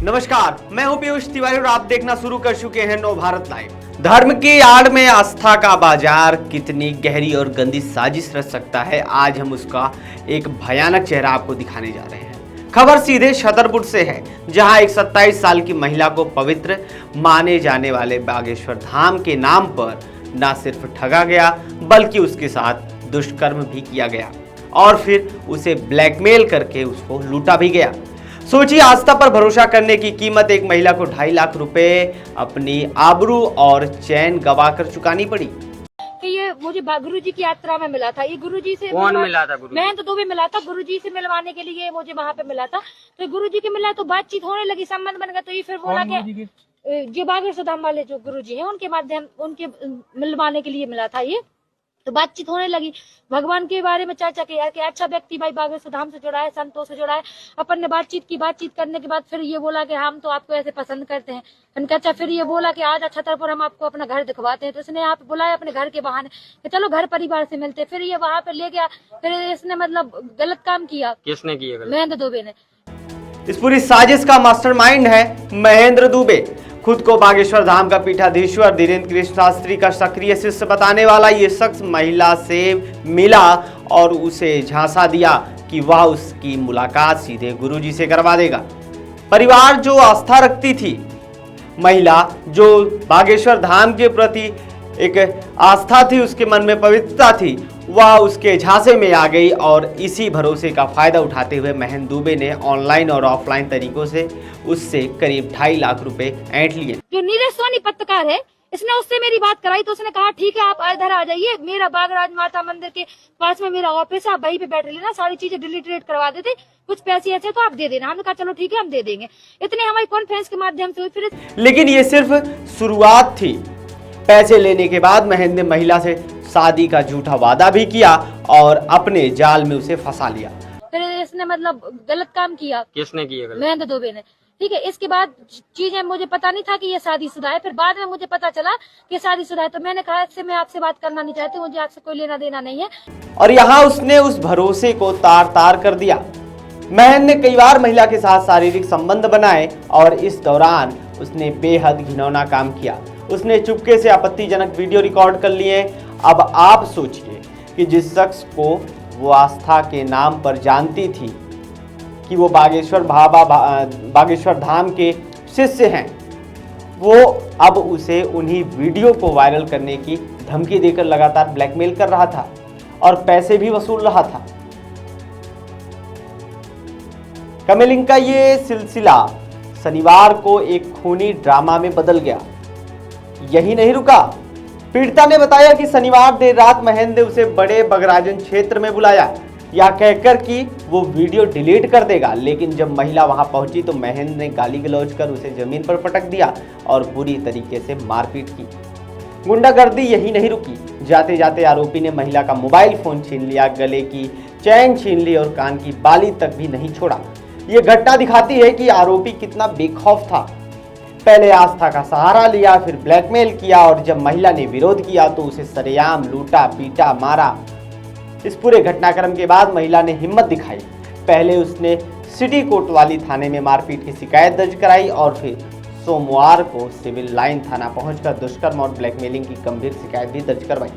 नमस्कार, मैं हूं पीयूष तिवारी और आप देखना शुरू कर चुके हैं नव भारत लाइव। धर्म की आड़ में आस्था का बाजार कितनी गहरी और गंदी साजिश रच सकता है, आज हम उसका एक भयानक चेहरा आपको दिखाने जा रहे हैं। खबर सीधे छतरपुर से है, जहां एक 27 साल की महिला को पवित्र माने जाने वाले बागेश्वर धाम के नाम पर न सिर्फ ठगा गया बल्कि उसके साथ दुष्कर्म भी किया गया और फिर उसे ब्लैकमेल करके उसको लूटा भी गया। सोचिए, आस्था पर भरोसा करने की कीमत एक महिला को 2.5 लाख रुपए अपनी आबरू और चैन गवाकर चुकानी पड़ी। कि ये मुझे गुरु जी की यात्रा में मिला था। ये गुरु जी से कौन मिला था? गुरु मैं तो दुबे मिला था, गुरु जी से मिलवाने के लिए मुझे वहाँ पे मिला था। तो गुरु जी के मिला तो बातचीत होने लगी, संबंध बन गया। तो ये फिर बोला कि जो बागेश्वर धाम वाले जो गुरु जी हैं उनके माध्यम उनके मिलवाने के लिए मिला था ये। तो बातचीत होने लगी, भगवान के बारे में चर्चा की कि अच्छा व्यक्ति भाई बागेश्वर धाम से जुड़ा है, संतों से जुड़ा है। अपन ने बातचीत की, बातचीत करने के बाद फिर ये बोला कि हम तो आपको ऐसे पसंद करते हैं। अच्छा, फिर ये बोला कि आज छतरपुर हम आपको अपना घर दिखवाते हैं। तो इसने यहाँ पे बुलाया अपने घर के बहाने कि चलो घर परिवार से मिलते। फिर ये वहाँ पे ले गया, फिर इसने मतलब गलत काम किया। किसने किया गलत? महेंद्र दुबे ने। इस पूरी साजिश का मास्टरमाइंड है महेंद्र दुबे। खुद को बागेश्वर धाम का पीठाधीश्वर धीरेन्द्र कृष्ण शास्त्री का सक्रिय शिष्य बताने वाला ये शख्स महिला से मिला और उसे झांसा दिया कि वह उसकी मुलाकात सीधे गुरुजी से करवा देगा। परिवार जो आस्था रखती थी, महिला जो बागेश्वर धाम के प्रति एक आस्था थी, उसके मन में पवित्रता थी, वह उसके झांसे में आ गई और इसी भरोसे का फायदा उठाते हुए महेंद्र दुबे ने ऑनलाइन और ऑफलाइन तरीकों से उससे करीब 2.5 लाख रुपए ऐंठ लिए। जो नीरज सोनी पत्रकार है, इसने उससे मेरी बात कराई। तो उसने कहा ठीक है, आप इधर आ जाइए, मेरा बागराज माता मंदिर के पास में मेरा ऑफिस है, आप वहीं पे बैठ लेना, सारी चीजें डिलीट करवा देते, कुछ पैसे ऐसे तो आप दे देना। हमने कहा चलो ठीक है, हम दे देंगे। इतने हमारी कॉन्फ्रेंस के माध्यम से फिर। लेकिन ये सिर्फ शुरुआत थी। पैसे लेने के बाद महेंद्र ने महिला से शादी का झूठा वादा भी किया और अपने जाल में उसे फंसा लिया। फिर इसने मतलब गलत काम किया। किसने किया गलत? महेंद्र दुबे ने। ठीक है, इसके बाद चीजें मुझे पता नहीं था कि ये शादीशुदा है। फिर बाद में मुझे पता चला कि शादीशुदा है। तो मैंने कहा इससे मैं आपसे बात करना नहीं चाहती, मुझे आपसे कोई लेना देना नहीं है। और यहाँ उसने उस भरोसे को तार तार कर दिया। महेंद्र ने कई बार महिला के साथ शारीरिक संबंध बनाए और इस दौरान उसने बेहद घिनौना काम किया। उसने चुपके से आपत्तिजनक वीडियो रिकॉर्ड कर लिए। अब आप सोचिए कि जिस शख्स को वो आस्था के नाम पर जानती थी कि वो बागेश्वर धाम के शिष्य हैं, वो अब उसे उन्हीं वीडियो को वायरल करने की धमकी देकर लगातार ब्लैकमेल कर रहा था और पैसे भी वसूल रहा था। कमेलिंग का ये सिलसिला शनिवार को एक खूनी ड्रामा में बदल गया। यही नहीं रुका, पीड़िता ने बताया कि शनिवार देर रात महेंद्र ने उसे बड़े बगराजन क्षेत्र में बुलाया, यह कहकर कि वो वीडियो डिलीट कर देगा। लेकिन जब महिला वहां पहुंची तो महेंद्र ने गाली गलौज कर उसे जमीन पर पटक दिया और बुरी तरीके से मारपीट की। गुंडागर्दी यही नहीं रुकी, जाते जाते आरोपी ने महिला का मोबाइल फोन छीन लिया, गले की चैन छीन ली और कान की बाली तक भी नहीं छोड़ा। ये घटना दिखाती है कि आरोपी कितना बेखौफ था। पहले आस्था का सहारा लिया, फिर ब्लैकमेल किया और जब महिला ने विरोध किया तो उसे सरेआम लूटा, पीटा, मारा। इस पूरे घटनाक्रम के बाद महिला ने हिम्मत दिखाई। पहले उसने सिटी कोतवाली थाने में मारपीट की शिकायत दर्ज कराई और फिर सोमवार को सिविल लाइन थाना पहुंचकर दुष्कर्म और ब्लैकमेलिंग की गंभीर शिकायत भी दर्ज करवाई।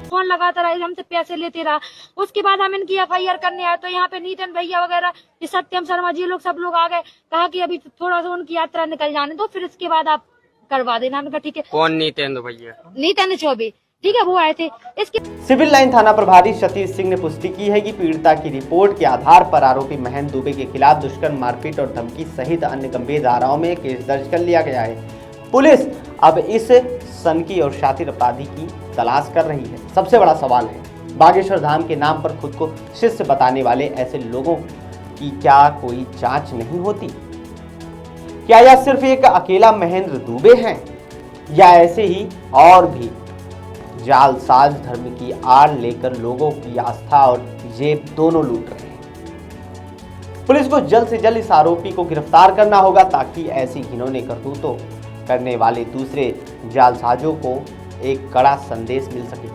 फोन लगाता रहा, हमसे पैसे लेते रहा। उसके बाद हम इनकी FIR करने आए तो यहाँ पे नीतन भैया वगैरह, ये सत्यम शर्मा जी लोग सब लोग आ गए। कहा कि अभी थोड़ा सा उनकी यात्रा निकल जाने दो, फिर इसके बाद आप करवा देना। हमने कहा ठीक है। कौन नीतेंद्र भैया? नीतन चौबे, ठीक है, वो आए थे। इसके सिविल लाइन थाना प्रभारी सतीश सिंह ने पुष्टि की है कि पीड़िता की रिपोर्ट के आधार पर आरोपी महेंद्र दुबे के खिलाफ दुष्कर्म, मारपीट और धमकी सहित अन्य गंभीर धाराओं में केस दर्ज कर लिया गया है। पुलिस अब इस सनकी और शातिर अपराधी की तलाश कर रही है। सबसे बड़ा सवाल है, बागेश्वर धाम के नाम पर खुद को शिष्य बताने वाले ऐसे लोगों की क्या कोई जांच नहीं होती? क्या यह सिर्फ एक अकेला महेंद्र दुबे हैं या ऐसे ही और भी जालसाज धर्म की आड़ लेकर लोगों की आस्था और जेब दोनों लूट रहे हैं? पुलिस को जल्द से जल्द इस आरोपी को गिरफ्तार करना होगा ताकि ऐसी घिनौनी करतूतों करने वाले दूसरे जालसाजों को एक कड़ा संदेश मिल सके।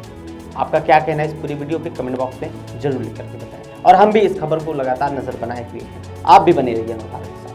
आपका क्या कहना है इस पूरी वीडियो पे कमेंट बॉक्स में जरूर लिख करके बताएं और हम भी इस खबर को लगातार नजर बनाए हुए हैं। आप भी बने रहिए नव भारत के साथ।